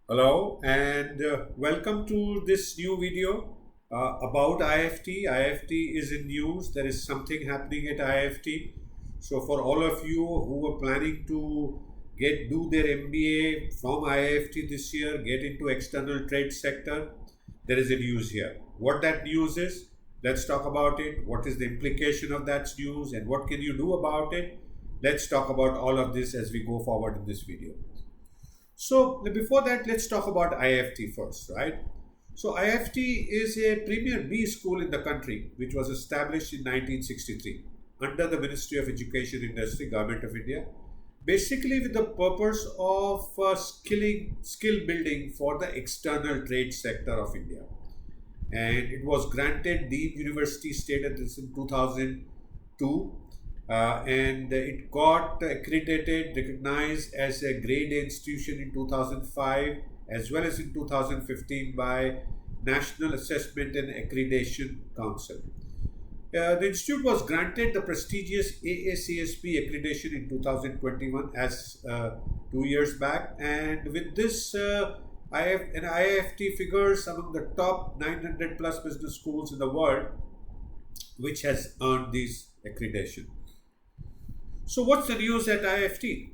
Hello and welcome to this new video about IIFT. IIFT is in news. There is something happening at IIFT. So for all of you who are planning to do their MBA from IIFT this year, get into external trade sector, there is a news here. What that news is, let's talk about it. What is the implication of that news and what can you do about it? Let's talk about all of this as we go forward in this video. So before that, let's talk about IIFT first, right? So IIFT is a premier B school in the country, which was established in 1963 under the Ministry of Education Industry, Government of India, basically with the purpose of skill building for the external trade sector of India. And it was granted Deemed University status in 2002, and it got accredited, recognized as a grade A institution in 2005 as well as in 2015 by National Assessment and Accreditation Council. The institute was granted the prestigious AACSB accreditation in 2021 as 2 years back, and with this IIFT figures among the top 900 plus business schools in the world which has earned this accreditation. So what's the news at IIFT?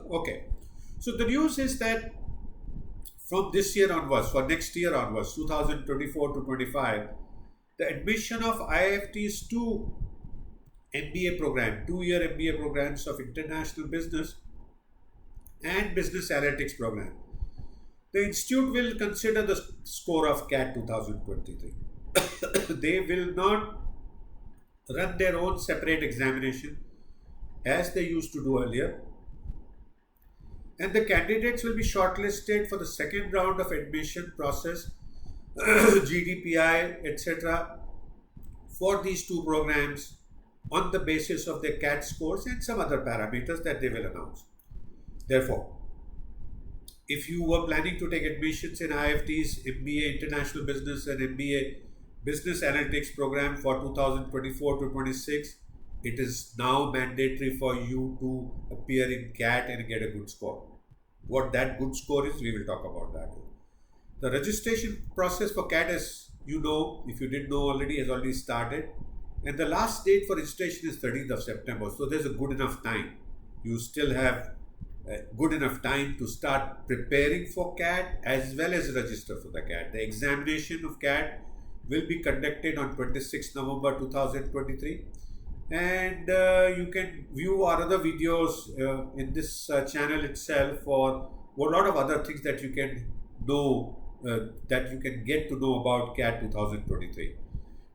Okay, so the news is that from this year onwards, for next year onwards, 2024 to 25, the admission of IIFT's two MBA program, 2-year MBA programs of international business and business analytics program. The institute will consider the score of CAT 2023. They will not run their own separate examination as they used to do earlier, and the candidates will be shortlisted for the second round of admission process, GDPI, etc., for these two programs on the basis of their CAT scores and some other parameters that they will announce. Therefore, if you were planning to take admissions in IIFT's MBA International Business and MBA Business Analytics program for 2024 to 26, it is now mandatory for you to appear in CAT and get a good score. What that good score is, we will talk about that. The registration process for CAT, as you know, if you didn't know already, has already started. And the last date for registration is 13th of September. So there's a good enough time. You still have good enough time to start preparing for CAT as well as register for the CAT. The examination of CAT will be conducted on 26 November 2023. And you can view our other videos in this channel itself for a lot of other things that you can know, that you can get to know about CAT 2023.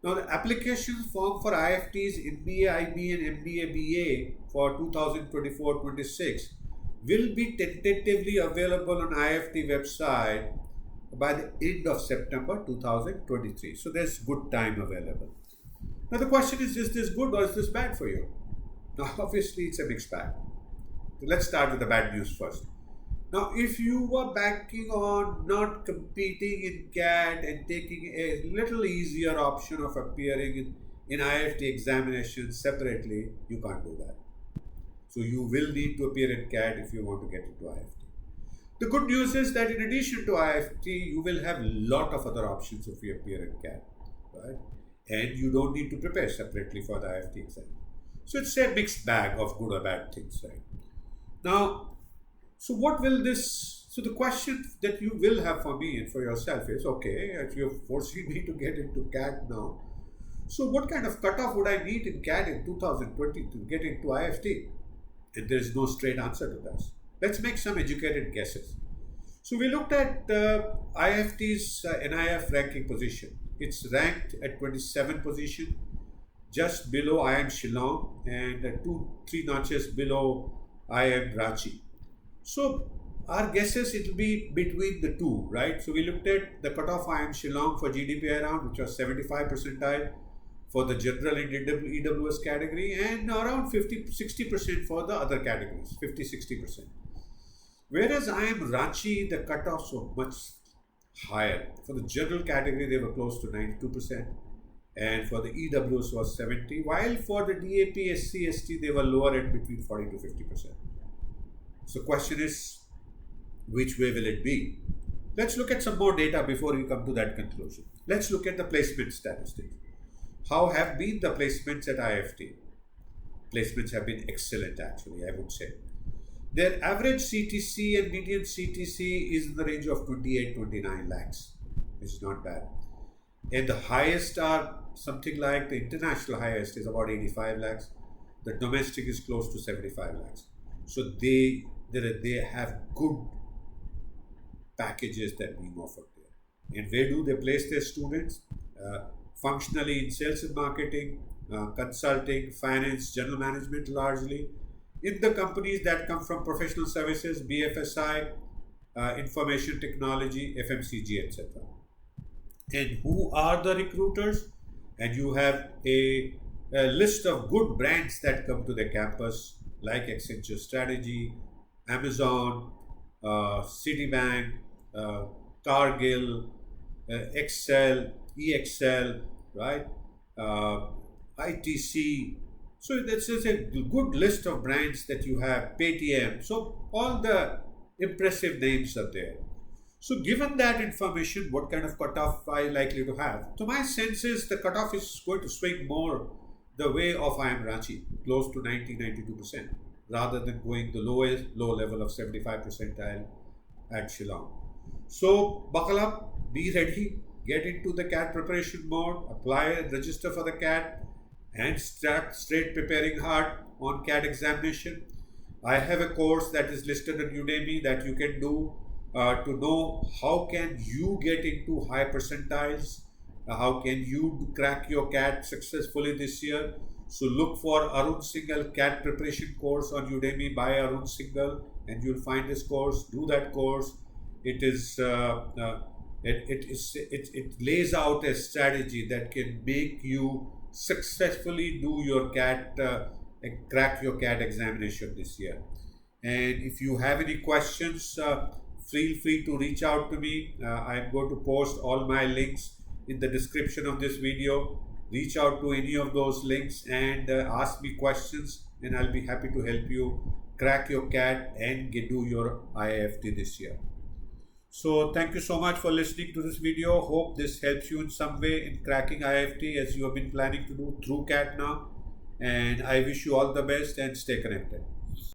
Now, the application form for IIFT's MBA IB and MBA BA for 2024-26 will be tentatively available on IIFT website by the end of September 2023. So there's good time available. Now the question is this good or is this bad for you? Now obviously it's a mixed bag. So let's start with the bad news first. Now if you were banking on not competing in CAT and taking a little easier option of appearing in IIFT examinations separately, you can't do that. So you will need to appear in CAT if you want to get into IIFT. The good news is that in addition to IIFT, you will have a lot of other options if you appear in CAT, right? And you don't need to prepare separately for the IIFT exam. So it's a mixed bag of good or bad things, right? Now, so what will this, so the question that you will have for me and for yourself is, okay, if you're forcing me to get into CAT now, so what kind of cutoff would I need in CAT in 2020 to get into IIFT? And there's no straight answer to this. Let's make some educated guesses. So we looked at IIFT's NIF ranking position. It's ranked at 27th position, just below IIM Shillong and 2-3 notches below IIM Ranchi. So our guesses, it will be between the two, right? So we looked at the cutoff IIM Shillong for GDPI round, which was 75 percentile for the general and EWS category, and around 50-60% for the other categories, 50-60%. Whereas IIM Ranchi, the cutoffs were much higher. For the general category, they were close to 92%, and for the EWS was 70%, while for the DAP, SC, ST, they were lower at between 40 to 50%. So question is, which way will it be? Let's look at some more data before we come to that conclusion. Let's look at the placement statistics. How have been the placements at IIFT? Placements have been excellent, actually, I would say. Their average CTC and median CTC is in the range of 28-29 lakhs, which is not bad. And the highest are something like the international highest is about 85 lakhs. The domestic is close to 75 lakhs. So they have good packages that being offered there. And where do they place their students? Functionally in sales and marketing, consulting, finance, general management largely. In the companies that come from professional services, BFSI, information technology, FMCG, etc. And who are the recruiters? And you have a list of good brands that come to the campus, like Accenture Strategy, Amazon, Citibank, Cargill, Excel, EXL, right? ITC. So that's just a good list of brands that you have, Paytm. So all the impressive names are there. So given that information, what kind of cutoff are you likely to have? So my sense is the cutoff is going to swing more the way of IIM Ranchi, close to 90-92%, rather than going the low level of 75 percentile at Shillong. So buckle up, be ready, get into the CAT preparation mode, apply and register for the CAT, and start straight preparing hard on CAT examination. I have a course that is listed on Udemy that you can do to know how can you get into high percentiles, how can you crack your CAT successfully this year. So look for Arun Singhal CAT preparation course on Udemy by Arun Singhal, and you'll find this course. Do that course. It lays out a strategy that can make you successfully do your CAT and crack your CAT examination this year. And if you have any questions, feel free to reach out to me. I'm going to post all my links in the description of this video. Reach out to any of those links and ask me questions, and I'll be happy to help you crack your CAT and do your IIFT this year. So thank you so much for listening to this video. Hope this helps you in some way in cracking IIFT as you have been planning to do through CAT now. And I wish you all the best and stay connected.